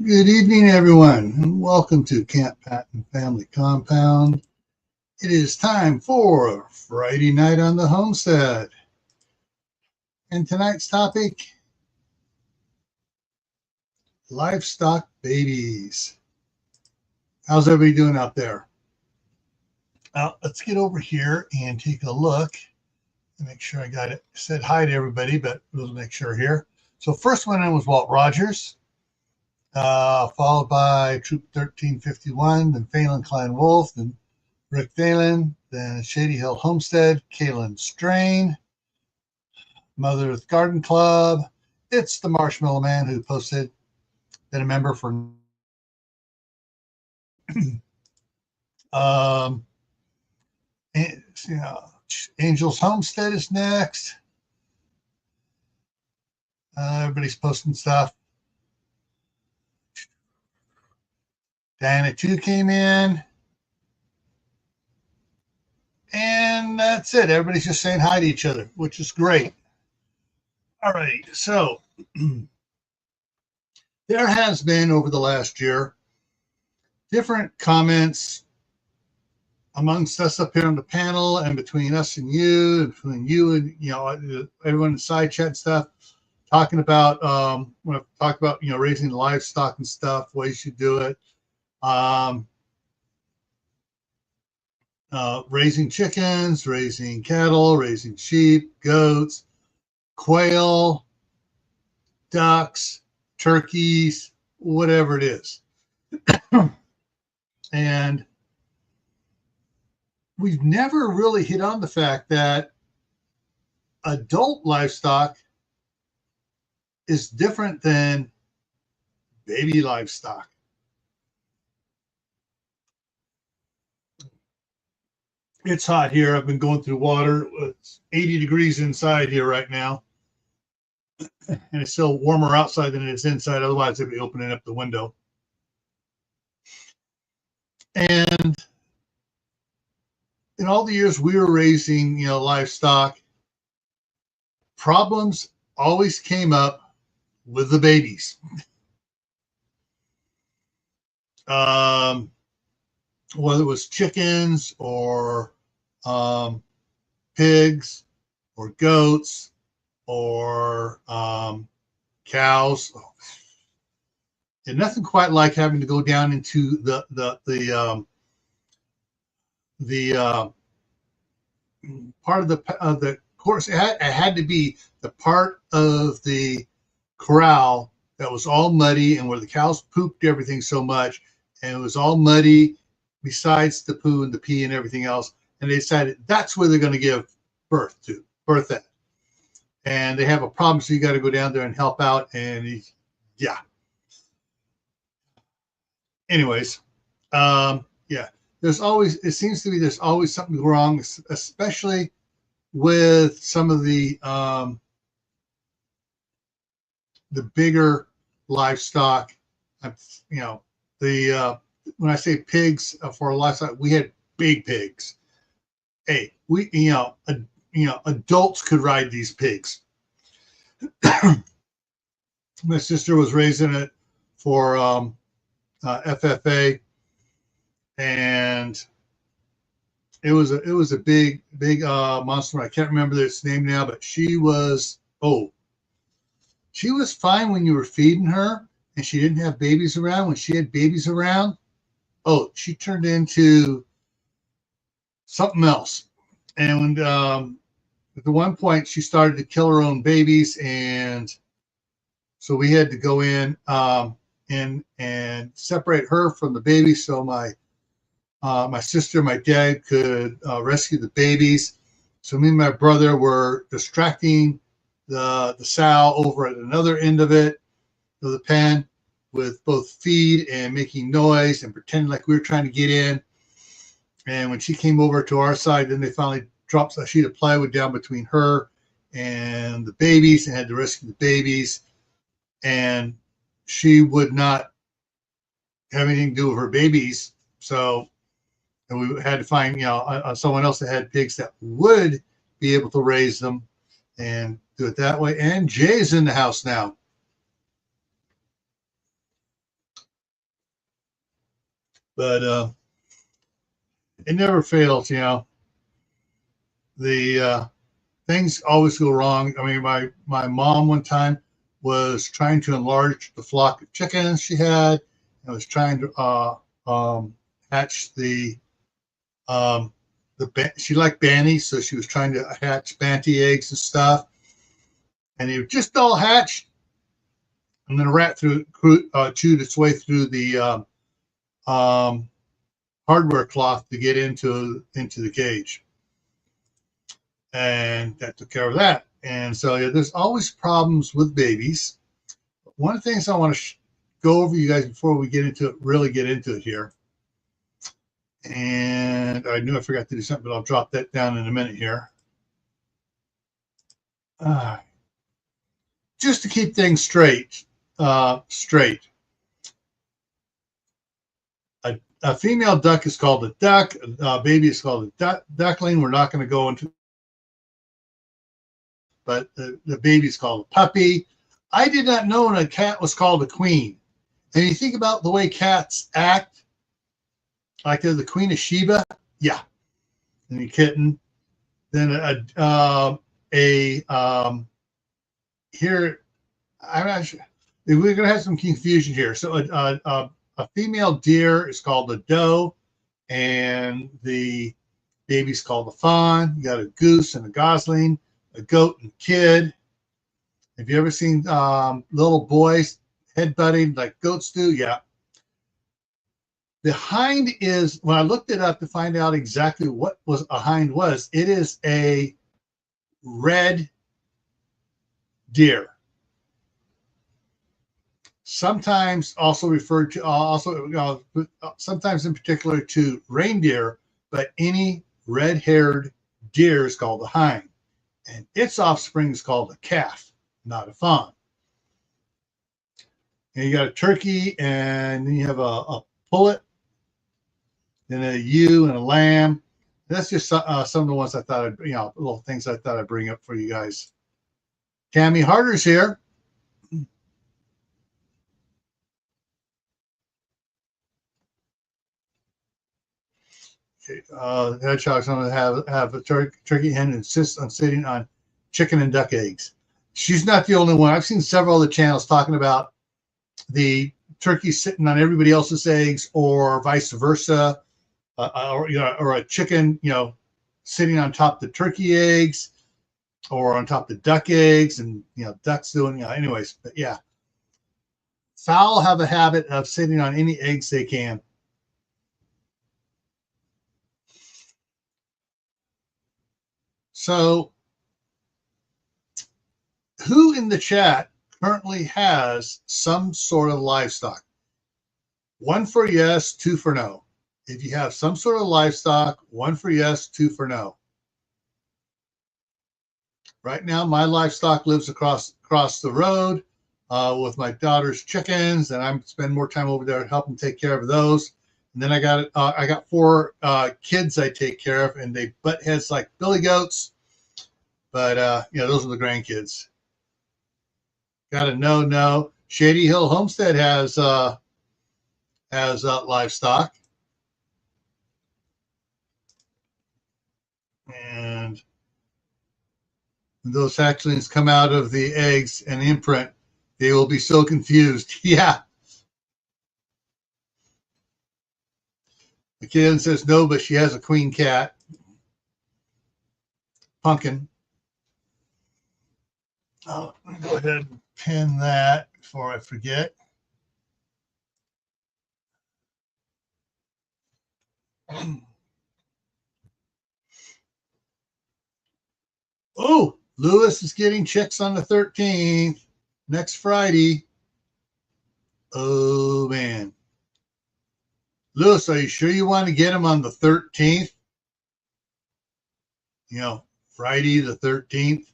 Good evening, everyone, and welcome to Camppatton Family Compound. It is time for Friday night on the Homestead. And tonight's topic, livestock babies. How's everybody doing out there? Let's get over here and take a look and make sure I got it. Said hi to everybody, but we'll make sure here. So first one was Walt Rogers. Followed by Troop 1351, then Phelan Klein Wolf, then Rick Phelan, then Shady Hill Homestead, Kaylin Strain, Mother Earth Garden Club. It's the Marshmallow Man who posted, been a member for Angels Homestead is next. Everybody's posting stuff. Diana 2 came in. And that's it. Everybody's just saying hi to each other, which is great. All right. So there has been over the last year different comments amongst us up here on the panel and between us and you, and between you and everyone in side chat and stuff, talking about when I talk about raising livestock and stuff, ways you do it. Raising chickens, raising cattle, raising sheep, goats, quail, ducks, turkeys, whatever it is. And we've never really hit on the fact that adult livestock is different than baby livestock. It's hot here. I've been going through water. It's 80 degrees inside here right now. And it's still warmer outside than it is inside. Otherwise, I'd be opening up the window. And in all the years we were raising, livestock, problems always came up with the babies. Whether it was chickens or pigs or goats or cows, and nothing quite like having to go down into the part of the course. It had to be the part of the corral that was all muddy and where the cows pooped everything so much, and it was all muddy besides the poo and the pee and everything else. And they decided that's where they're going to give birth at. And they have a problem, so you got to go down there and help out. And yeah. Anyways, it seems to be there's always something wrong, especially with some of the bigger livestock. When I say pigs for livestock, we had big pigs. Hey, adults could ride these pigs. My sister was raising it for FFA, and it was a big monster. I can't remember its name now, but she was fine when you were feeding her and she didn't have babies around. When she had babies around, she turned into something else. And at the one point, she started to kill her own babies, and so we had to go in and separate her from the babies, so my sister, my dad could rescue the babies. So me and my brother were distracting the sow over at another end of the pen, with both feed and making noise and pretending like we were trying to get in. And when she came over to our side, then they finally dropped a sheet of plywood down between her and the babies and had to rescue the babies. And she would not have anything to do with her babies. So we had to find, someone else that had pigs that would be able to raise them and do it that way. And Jay's in the house now. But it never fails, you know. The things always go wrong. I mean, my mom one time was trying to enlarge the flock of chickens she had, and was trying to hatch she liked banties, so she was trying to hatch banty eggs and stuff, and they just all hatched, and then a rat chewed its way through the hardware cloth to get into the cage, and that took care of that. And so yeah, there's always problems with babies. One of the things I want to go over you guys before we really get into it here. And I knew I forgot to do something, but I'll drop that down in a minute here. Just to keep things straight. A female duck is called a duck. A baby is called a duckling. We're not going to go into, but the baby is called a puppy. I did not know a cat was called a queen. And you think about the way cats act, like they're the Queen of Sheba, yeah, and a kitten. Then here, I'm not sure. We're going to have some confusion here. So a female deer is called a doe, and the baby's called a fawn. You got a goose and a gosling, a goat and kid. Have you ever seen little boys headbutting like goats do? Yeah. The hind is, when I looked it up to find out exactly what was a hind was, it is a red deer. Sometimes also referred to, sometimes in particular to reindeer, but any red-haired deer is called a hind. And its offspring is called a calf, not a fawn. And you got a turkey, and then you have a pullet, then a ewe and a lamb. That's just some of the ones I thought little things I thought I'd bring up for you guys. Tammy Harder's here. Hedgehogs going to have a turkey hen insists on sitting on chicken and duck eggs. She's not the only one. I've seen several other channels talking about the turkey sitting on everybody else's eggs, or vice versa, or a chicken, sitting on top of the turkey eggs, or on top of the duck eggs, and ducks doing. Anyways, but yeah, fowl have a habit of sitting on any eggs they can. So, who in the chat currently has some sort of livestock? 1 for yes, 2 for no. If you have some sort of livestock, 1 for yes, 2 for no. Right now, my livestock lives across the road with my daughter's chickens, and I'm spending more time over there helping take care of those. And then I got 4 kids I take care of, and they butt heads like billy goats. But those are the grandkids. Got a no. Shady Hill Homestead has livestock, and when those hatchlings come out of the eggs and imprint, they will be so confused. Yeah. The kid says no, but she has a queen cat. Pumpkin. Oh, let me go ahead and pin that before I forget. Oh, Lewis is getting chicks on the 13th, next Friday. Oh, man. Lewis, are you sure you want to get them on the 13th? Friday the 13th.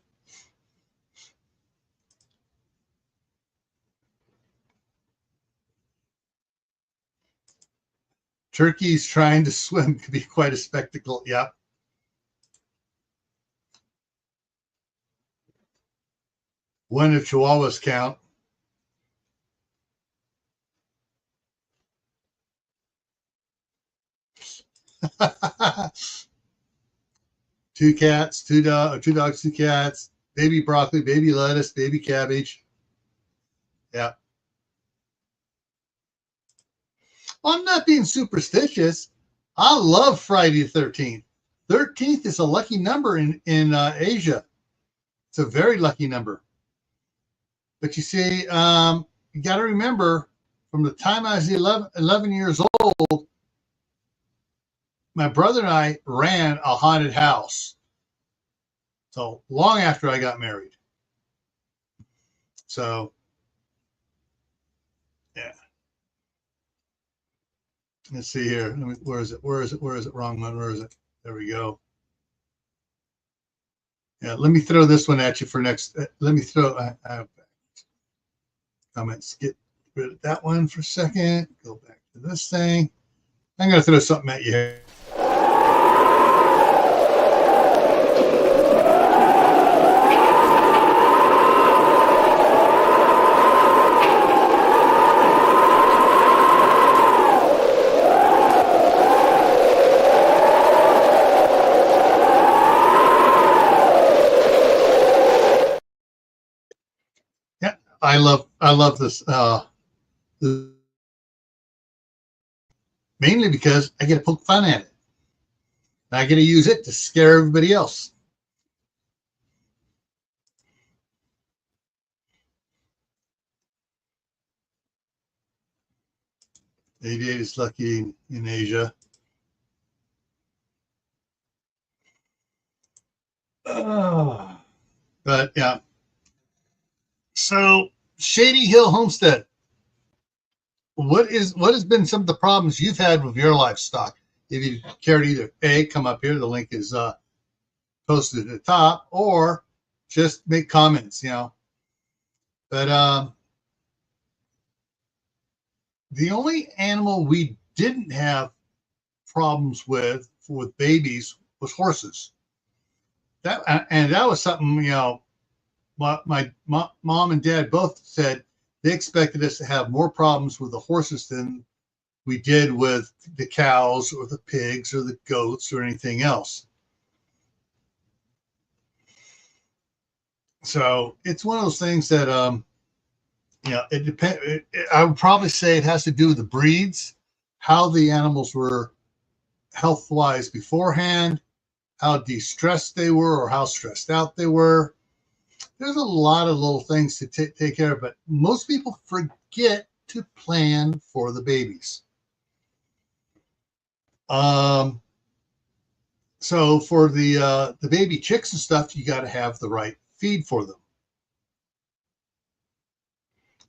Turkeys trying to swim could be quite a spectacle. Yep. When if Chihuahuas count. Two cats, two dogs, two cats, baby broccoli, baby lettuce, baby cabbage. Yeah. Well, I'm not being superstitious. I love Friday the 13th. 13th is a lucky number in Asia. It's a very lucky number. But you see, you got to remember, from the time I was 11 years old, my brother and I ran a haunted house. So long after I got married. So, yeah. Let's see here. Where is it? Where is it? Where is it? Wrong one. Where is it? There we go. Yeah, let me throw this one at you for next. Let me throw comments. Get rid of that one for a second. Go back to this thing. I'm going to throw something at you here. I love this mainly because I get to poke fun at it. I get to use it to scare everybody else. 88 is lucky in Asia. But yeah. So Shady Hill Homestead. What has been some of the problems you've had with your livestock? If you care to either A, come up here, the link is posted at the top, or just make comments, But the only animal we didn't have problems with babies was horses. That was something, my mom and dad both said they expected us to have more problems with the horses than we did with the cows or the pigs or the goats or anything else. So it's one of those things that, it depends. I would probably say it has to do with the breeds, how the animals were health-wise beforehand, how de-stressed they were or how stressed out they were. There's a lot of little things to take care of, but most people forget to plan for the babies. So for the baby chicks and stuff, you got to have the right feed for them.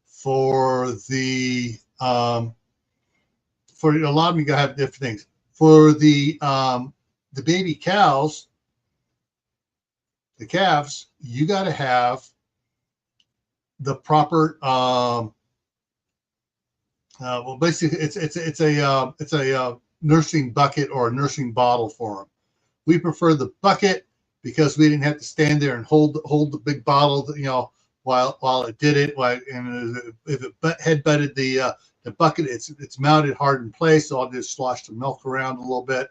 For the for a lot of them, you got to have different things. For the baby cows, the calves, you got to have the proper. Well, basically, it's a nursing bucket or a nursing bottle for them. We prefer the bucket because we didn't have to stand there and hold the big bottle, while it did it. And if it head butted the bucket, it's mounted hard in place, so I'll just slosh the milk around a little bit.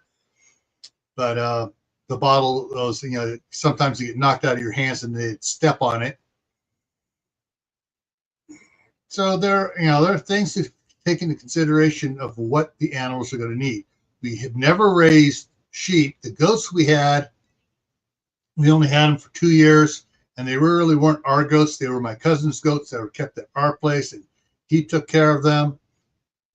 But the bottle, those, sometimes you get knocked out of your hands and they step on it. So there are things to take into consideration of what the animals are going to need. We have never raised sheep. The goats we only had them for 2 years, and they really weren't our goats. They were my cousin's goats that were kept at our place, and he took care of them.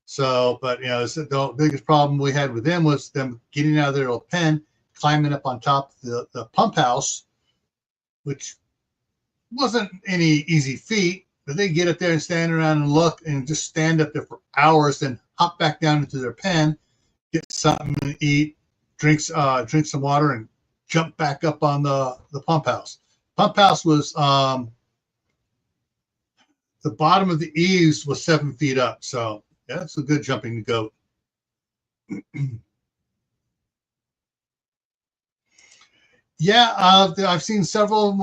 So, but the biggest problem we had with them was them getting out of their little pen, climbing up on top of the pump house, which wasn't any easy feat. But they get up there and stand around and look and just stand up there for hours, then hop back down into their pen, get something to eat, drink some water, and jump back up on the pump house. Pump house was the bottom of the eaves was 7 feet up. So yeah, that's a good jumping goat. Yeah, I've seen several of them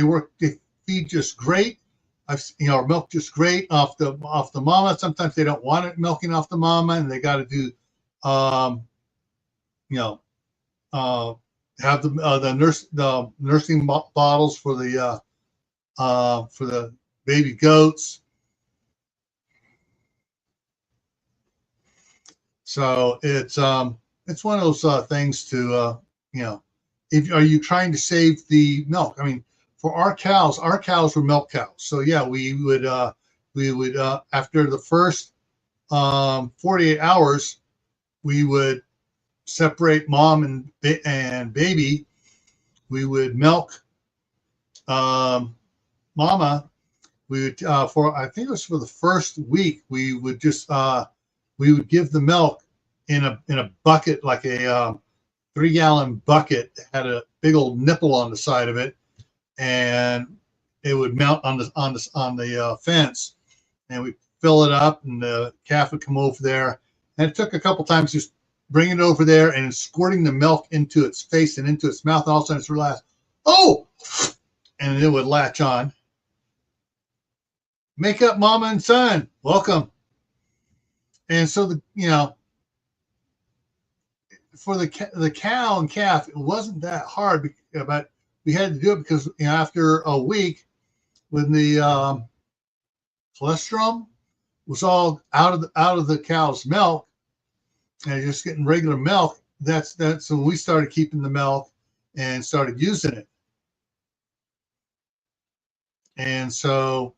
where they feed just great. Milk just great off the mama. Sometimes they don't want it milking off the mama, and they got to do you know, have the nursing bottles for the baby goats. So it's one of those things to you know, if are you trying to save the milk? I mean, for our cows were milk cows. So yeah, we would after the first 48 hours, we would separate mom and baby. We would milk mama. We would for I think it was for the first week, we would just we would give the milk in a bucket, like a 3-gallon bucket that had a big old nipple on the side of it, and it would mount on the fence, and we fill it up, and the calf would come over there, and it took a couple times just bringing it over there and squirting the milk into its face and into its mouth, and all of a sudden it's relaxed. Oh, and it would latch on. Make up, mama and son, welcome. And so for the cow and calf, it wasn't that hard, but we had to do it because after a week, when the cholesterol was all out of the cow's milk and just getting regular milk, that's when we started keeping the milk and started using it. And so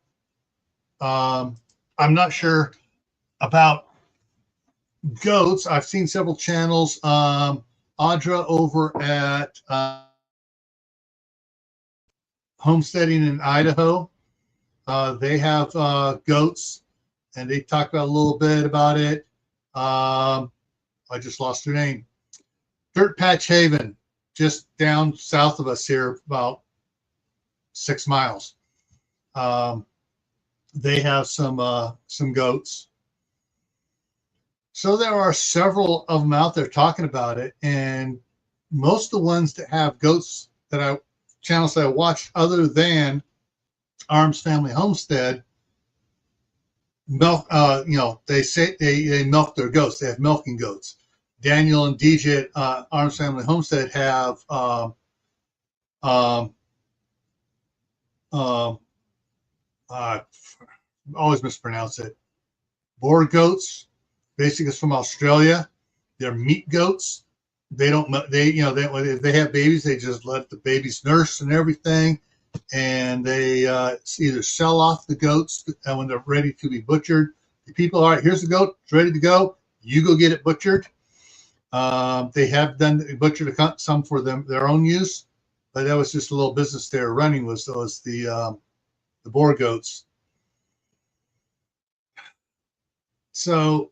I'm not sure about goats. I've seen several channels. Audra over at Homesteading in Idaho, they have goats, and they talk about a little bit about it. I just lost her name. Dirt Patch Haven, just down south of us here, about 6 miles. They have some goats. So there are several of them out there talking about it, and most of the ones that have goats channels that I watched, other than Arms Family Homestead, milk. They say they milk their goats. They have milking goats. Daniel and DJ at Arms Family Homestead have I always mispronounce it. Boer goats. Basically, it's from Australia. They're meat goats. They don't. If they have babies, they just let the babies nurse and everything, and they either sell off the goats when they're ready to be butchered. The people, all right, here's the goat, it's ready to go. You go get it butchered. They have butchered some for their own use, but that was just a little business they were running. Was the Boer goats. So,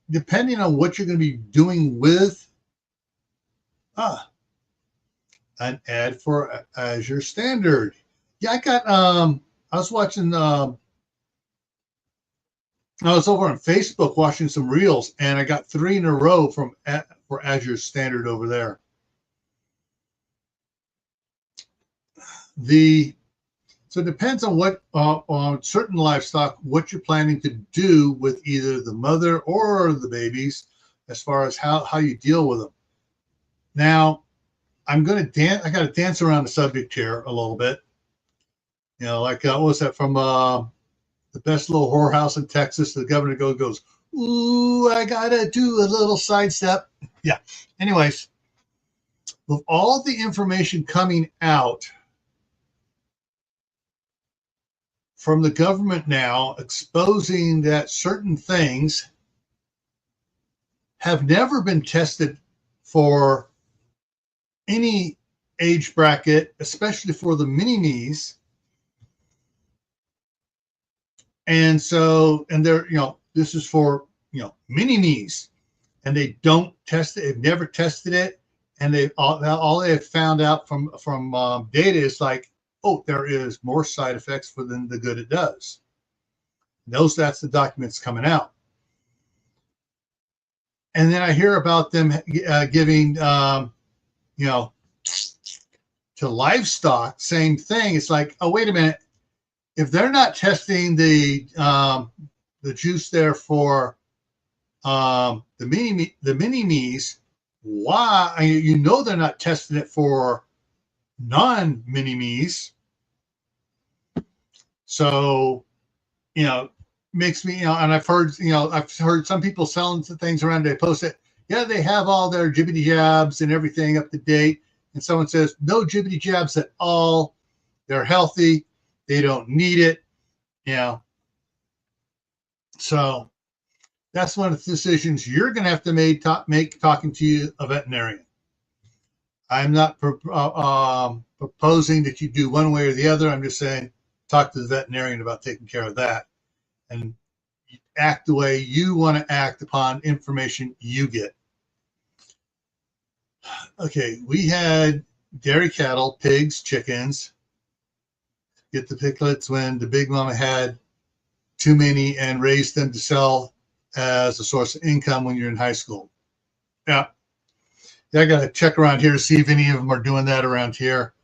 depending on what you're going to be doing with an ad for Azure Standard. Yeah, I was watching, I was over on Facebook watching some reels, and I got 3 in a row for Azure Standard over there. So it depends on what, on certain livestock, what you're planning to do with either the mother or the babies, as far as how you deal with them. Now, I'm going to dance. I got to dance around the subject here a little bit. Like what was that from the Best Little Whorehouse in Texas? The governor goes, "Ooh, I gotta do a little sidestep." Yeah. Anyways, with all the information coming out from the government now, exposing that certain things have never been tested for any age bracket, especially for the mini-me's. And so, and they're, this is for, mini-me's, and they don't test it. They've never tested it. And all they have found out from data is like, oh, there is more side effects than the good it does. That's the documents coming out. And then I hear about them giving, to livestock, same thing. It's like, oh, wait a minute. If they're not testing the juice there for the mini-me's, why? You know they're not testing it for non-mini-me's. So, makes me, and I've heard some people selling some things around. They post it. Yeah, they have all their jibbity jabs and everything up to date. And someone says, no jibbity jabs at all. They're healthy. They don't need it. So that's one of the decisions you're going to have to make talking to a veterinarian. I'm not proposing that you do one way or the other. I'm just saying talk to the veterinarian about taking care of that and act the way you want to act upon information you get. Okay, we had dairy cattle, pigs, chickens, get the piglets when the big mama had too many and raised them to sell as a source of income when you're in high school. Yeah, I got to check around here to see if any of them are doing that around here.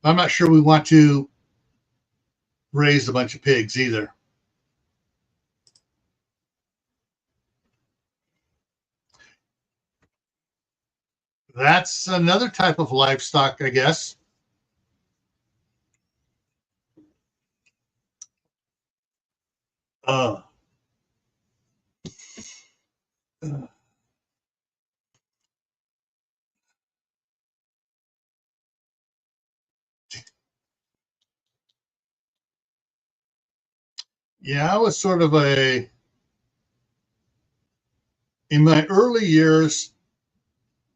I'm not sure we want to raise a bunch of pigs either. That's another type of livestock, I guess. Yeah, I was sort of in my early years,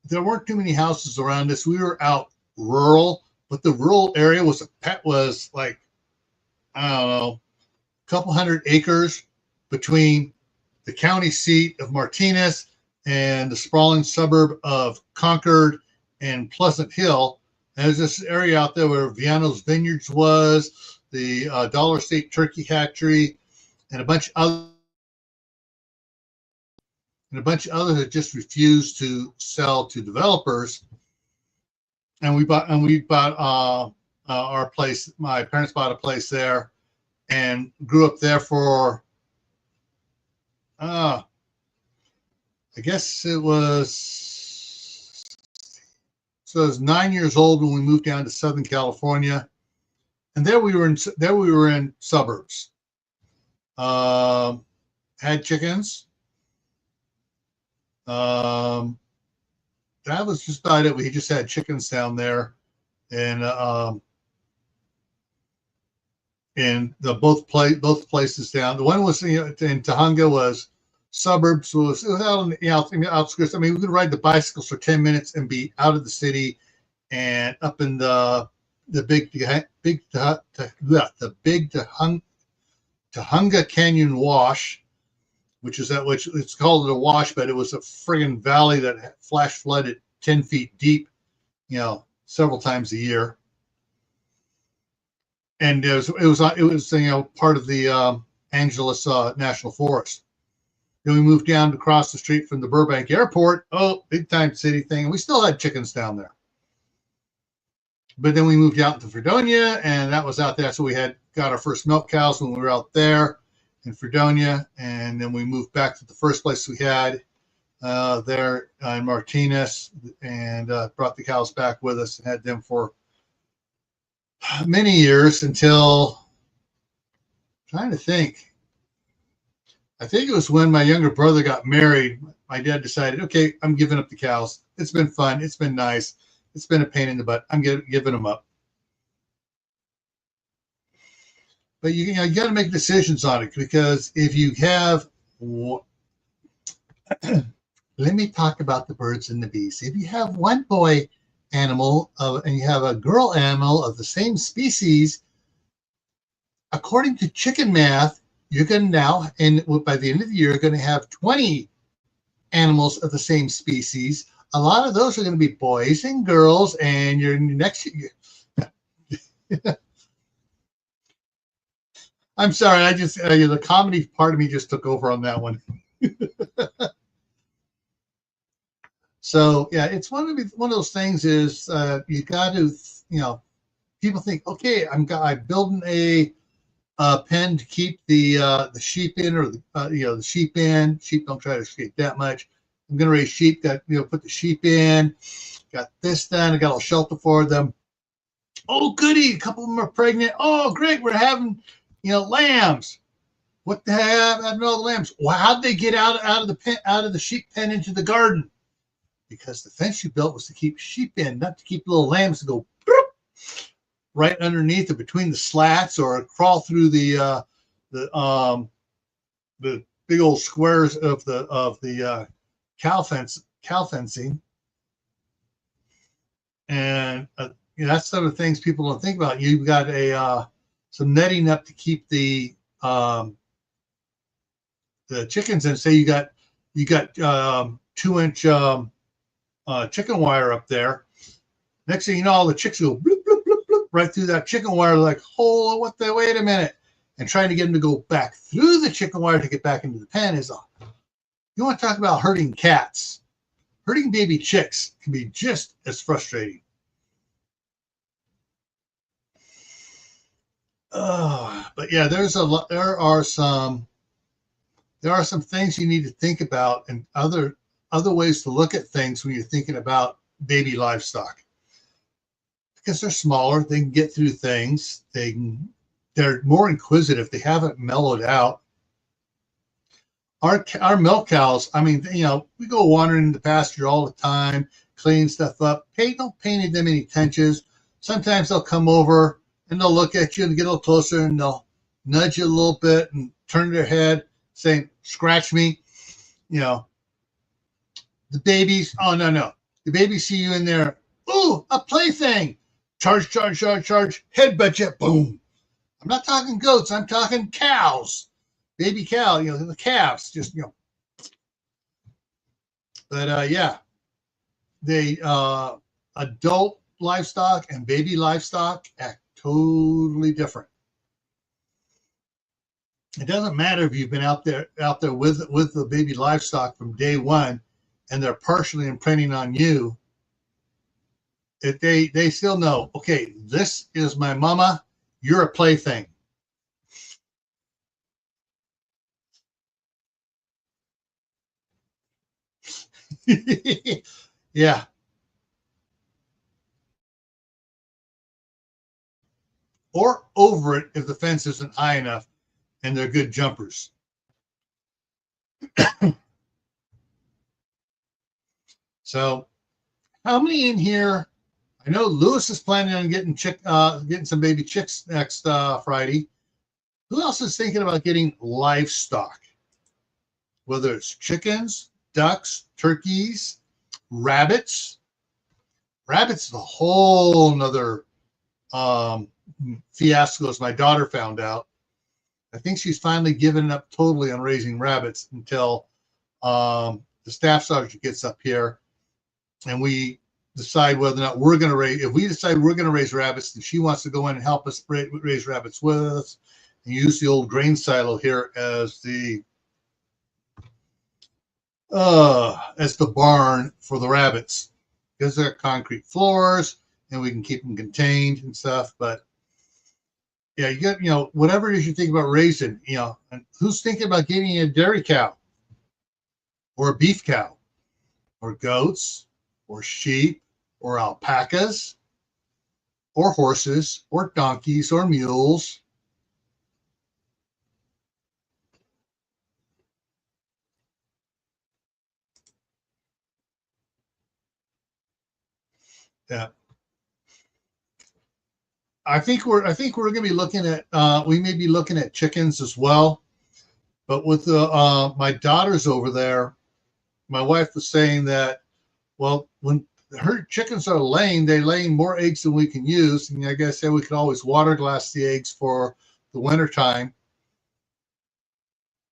there weren't too many houses around us. We were out rural, but the rural area was like, I don't know, a couple hundred acres between the county seat of Martinez and the sprawling suburb of Concord and Pleasant Hill. And there's this area out there where Viano's Vineyards was, the Dollar State Turkey Hatchery, and a bunch of others that just refused to sell to developers. And we bought our place. My parents bought a place there and grew up there for I guess it was, so I was 9 years old when we moved down to Southern California, and there we were in suburbs. Had chickens. That was just about it. We just had chickens down there, and both places down. The one was in Tahunga was suburbs. It was out on the outskirts. I mean, we could ride the bicycles for 10 minutes and be out of the city and up in the big Tahunga Canyon Wash, which it's called a wash, but it was a friggin' valley that flash flooded 10 feet deep, several times a year. And it was part of the Angeles National Forest. Then we moved down across the street from the Burbank Airport. Oh, big time city thing. And we still had chickens down there. But then we moved out to Fredonia, and that was out there. So we got our first milk cows when we were out there in Fredonia. And then we moved back to the first place we had there in Martinez, and brought the cows back with us and had them for many years until, I'm trying to think. I think it was when my younger brother got married. My dad decided, okay, I'm giving up the cows. It's been fun. It's been nice. It's been a pain in the butt. I'm giving them up. But you got to make decisions on it, because if you have, let me talk about the birds and the bees. If you have one boy animal and you have a girl animal of the same species, according to chicken math, you're going to now, and by the end of the year, you're going to have 20 animals of the same species. A lot of those are going to be boys and girls, and your next year. I'm sorry, I just the comedy part of me just took over on that one. So yeah, it's one of those things is you got to, people think, okay, I'm building a pen to keep the sheep in, or the sheep in. Sheep don't try to escape that much. I'm going to raise sheep. Got, put the sheep in. Got this done. I got a shelter for them. Oh, goody. A couple of them are pregnant. Oh, great. We're having, lambs. What the hell happened to all the lambs? Well, how'd they get out of the pen, out of the sheep pen into the garden? Because the fence you built was to keep sheep in, not to keep little lambs to go right underneath or between the slats or crawl through the big old squares of the cow fencing. And that's some of the things people don't think about. You've got some netting up to keep the chickens in. Say you got 2-inch chicken wire up there. Next thing you know, all the chicks go bloop, bloop, bloop, bloop, right through that chicken wire. Like, oh, wait a minute. And trying to get them to go back through the chicken wire to get back into the pen is you want to talk about herding cats. Herding baby chicks can be just as frustrating. But yeah, there are some things you need to think about, and other ways to look at things when you're thinking about baby livestock. Because they're smaller, they can get through things. They're more inquisitive. They haven't mellowed out. Our milk cows, I mean, we go wandering in the pasture all the time, cleaning stuff up. Don't pay them any attention. Sometimes they'll come over and they'll look at you and get a little closer and they'll nudge you a little bit and turn their head, saying, scratch me. The babies, oh, no. The babies see you in there. Ooh, a plaything. Charge. Headbutt you. Boom. I'm not talking goats. I'm talking cows. Baby cow, the calves, just, But, yeah. They, adult livestock and baby livestock act totally different. It doesn't matter if you've been out there with the baby livestock from day one and they're partially imprinting on you. If they still know, okay, this is my mama, you're a plaything. Yeah. Or over it if the fence isn't high enough and they're good jumpers. So, how many in here? I know Lewis is planning on getting some baby chicks next Friday. Who else is thinking about getting livestock? Whether it's chickens, ducks, turkeys, rabbits. Rabbits is a whole nother fiasco, as my daughter found out. I think she's finally given up totally on raising rabbits until the staff sergeant gets up here and we decide whether or not we're going to raise. If we decide we're going to raise rabbits, then she wants to go in and help us raise rabbits with us and use the old grain silo here as the barn for the rabbits, because they're concrete floors and we can keep them contained and stuff. But yeah, you got, whatever it is you think about raising, and who's thinking about getting a dairy cow or a beef cow or goats or sheep or alpacas or horses or donkeys or mules? Yeah. I think we're going to be looking at we may be looking at chickens as well, but with my daughters over there, my wife was saying that, well, when her chickens are laying, they're laying more eggs than we can use, and I guess we could always water glass the eggs for the winter time.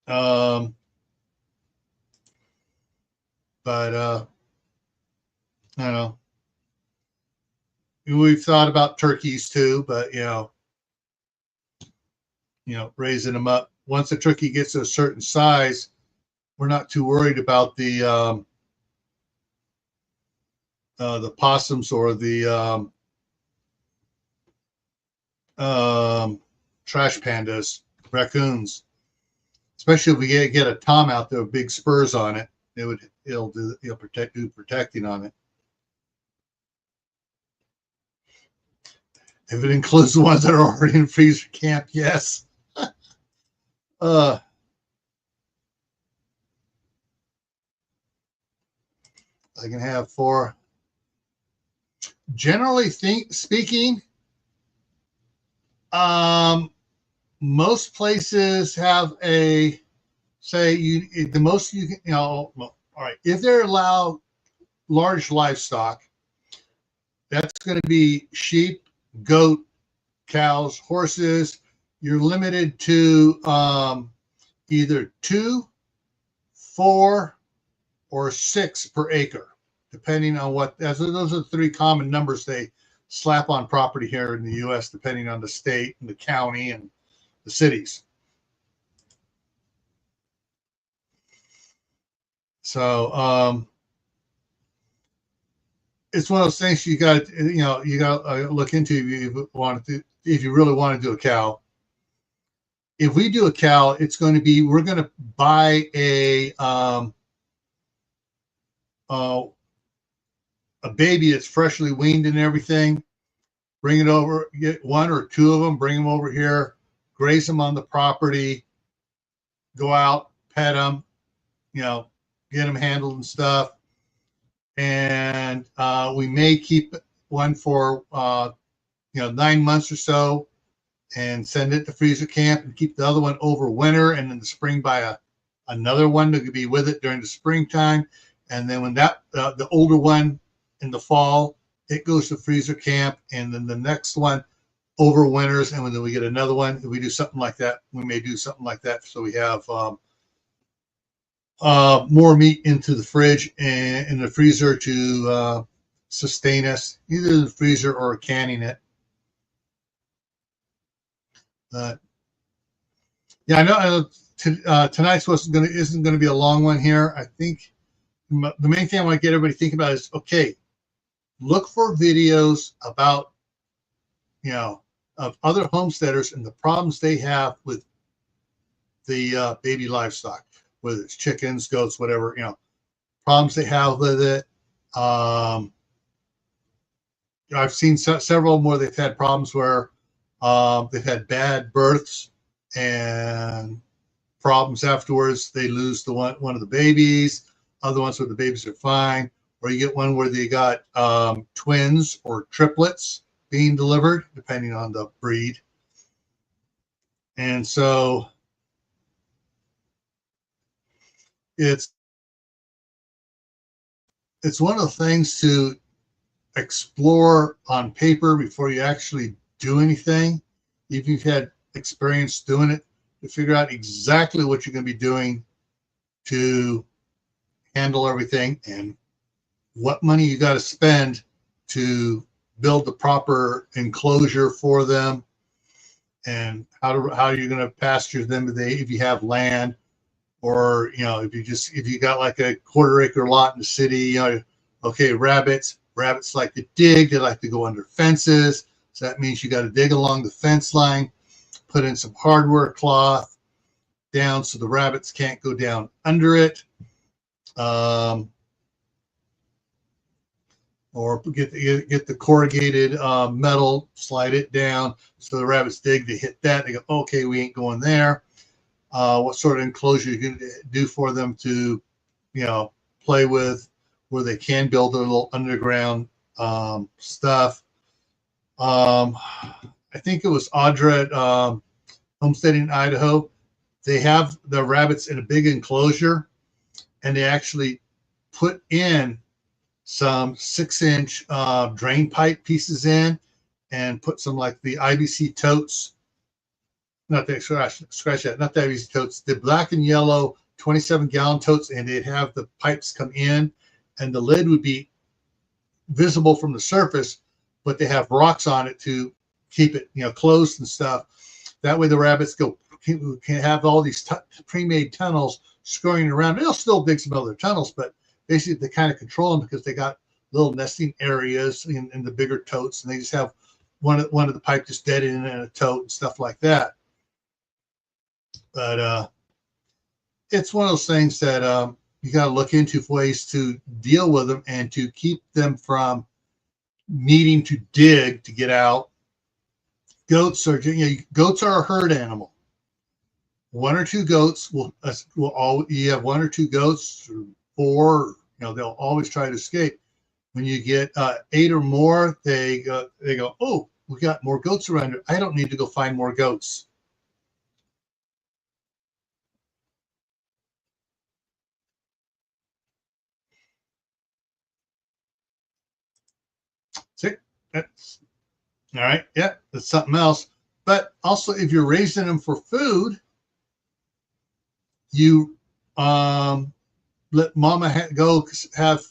But I don't know. We've thought about turkeys too, but raising them up. Once a turkey gets to a certain size, we're not too worried about the possums or the trash pandas, raccoons. Especially if we get a tom out there with big spurs on it. it'll do protecting on it. If it includes the ones that are already in freezer camp, yes. I can have 4. Generally speaking, most places have the most you can, all right, if they're allowed large livestock, that's going to be sheep, goat, cows, horses. You're limited to either 2, 4, or 6 per acre, depending on those are the 3 common numbers they slap on property here in the U.S., depending on the state and the county and the cities. So it's one of those things you got to look into if you really want to do a cow. If we do a cow, it's going to be, we're going to buy a baby that's freshly weaned and everything, bring it over, get 1 or 2 of them, bring them over here, graze them on the property, go out, pet them, get them handled and stuff. And we may keep one for 9 months or so and send it to freezer camp and keep the other one over winter, and in the spring buy another one that could be with it during the springtime. And then when the older one in the fall, it goes to freezer camp, and then the next one over winters, and then we get another one. If we do something like that, we may do something like that so we have more meat into the fridge and in the freezer to sustain us, either in the freezer or canning it. Yeah, I know tonight's isn't going to be a long one here. I think the main thing I want to get everybody thinking about is, okay, look for videos about, of other homesteaders and the problems they have with the baby livestock, whether it's chickens, goats, whatever, problems they have with it. I've seen several more. They've had problems where they've had bad births and problems afterwards. They lose one of the babies. Other ones where the babies are fine. Or you get one where they got twins or triplets being delivered, depending on the breed. And so it's one of the things to explore on paper before you actually do anything. If you've had experience doing it, to figure out exactly what you're going to be doing to handle everything and what money you got to spend to build the proper enclosure for them, and how you're going to pasture them if you have land, or if you got like a 1/4 acre lot in the city. Okay, rabbits like to dig, they like to go under fences, so that means you got to dig along the fence line, put in some hardware cloth down so the rabbits can't go down under it. Or get the corrugated metal, slide it down so the rabbits dig, they hit that, they go, okay, we ain't going there. What sort of enclosure you can do for them to, play with, where they can build their little underground stuff. I think it was Audra at Homestead in Idaho. They have the rabbits in a big enclosure, and they actually put in some 6-inch drain pipe pieces in, and put some like the IBC totes, not the scratch that, not the IBC totes, the black and yellow 27-gallon totes, and they'd have the pipes come in, and the lid would be visible from the surface, but they have rocks on it to keep it, closed and stuff. That way the rabbits can have all these pre-made tunnels scurrying around. They'll still dig some other tunnels, but basically they kind of control them because they got little nesting areas in the bigger totes, and they just have one of the pipe just dead in a tote and stuff like that. But it's one of those things that you got to look into ways to deal with them and to keep them from needing to dig to get out. Goats are a herd animal. One or two goats will all. You have one or two goats, or four. They'll always try to escape. When you get 8 or more, they go, oh, we got more goats around here. I don't need to go find more goats. See, that's all right. Yeah, that's something else. But also, if you're raising them for food, you let mama go have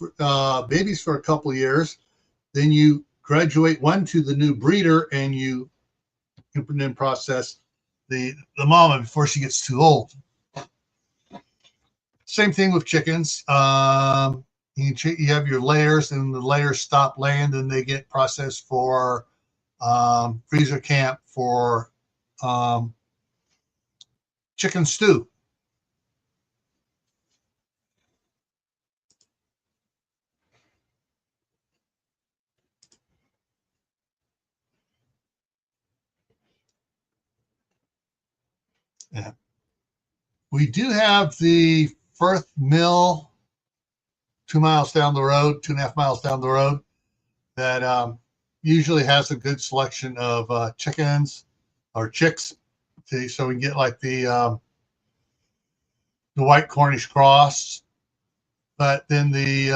babies for a couple of years. Then you graduate one to the new breeder, and you can then process the mama before she gets too old. Same thing with chickens. You have your layers, and the layers stop laying, and they get processed for freezer camp for chicken stew. Yeah. We do have the Firth Mill 2 miles down the road, 2.5 miles down the road, that usually has a good selection of chickens or chicks. So we can get like the white Cornish cross, but then the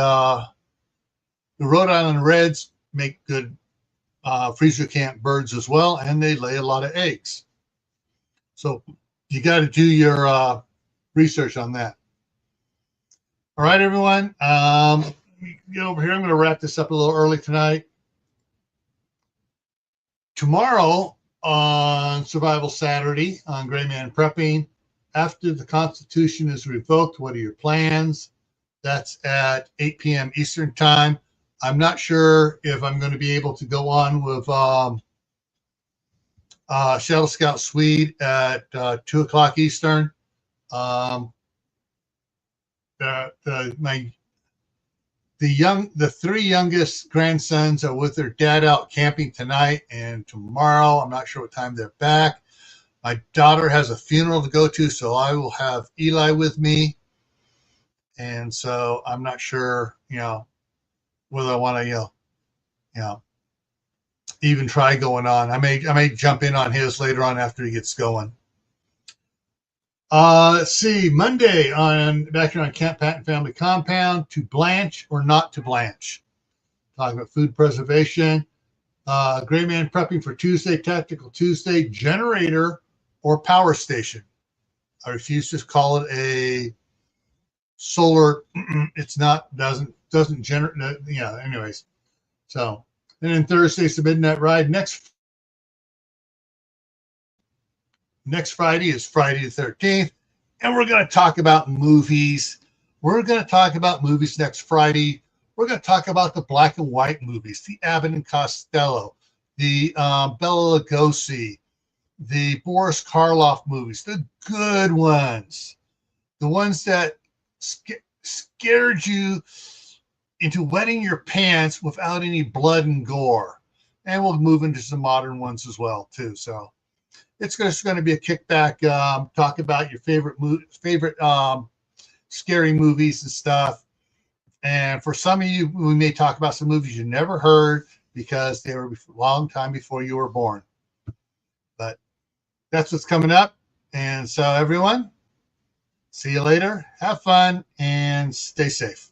Rhode Island Reds make good freezer camp birds as well, and they lay a lot of eggs. So you got to do your research on that. All right, everyone. Get over here. I'm going to wrap this up a little early tonight. Tomorrow on Survival Saturday on Gray Man Prepping, after the Constitution is revoked, what are your plans? That's at 8 p.m. Eastern Time. I'm not sure if I'm going to be able to go on with Shadow Scout Swede at 2 o'clock Eastern. The 3 youngest grandsons are with their dad out camping tonight and tomorrow. I'm not sure what time they're back. My daughter has a funeral to go to, so I will have Eli with me. And so I'm not sure, whether I want to, even try going on. I may jump in on his later on after he gets going. Let's see, Monday back here on Camppatton Family Compound, to blanch or not to blanch. Talking about food preservation. Gray Man Prepping for Tuesday, Tactical Tuesday, generator or power station. I refuse to call it a solar. It's not, doesn't generate, anyways. So, and then Thursday's the Midnight Ride. Next Friday is Friday the 13th, and we're going to talk about movies. We're going to talk about movies next Friday. We're going to talk about the black and white movies, the Abbott and Costello, the Bela Lugosi, the Boris Karloff movies, the good ones, the ones that scared you into wetting your pants without any blood and gore. And we'll move into some modern ones as well, too. So it's just going to be a kickback, talk about your favorite scary movies and stuff. And for some of you, we may talk about some movies you never heard because they were a long time before you were born. But that's what's coming up. And so, everyone, see you later. Have fun and stay safe.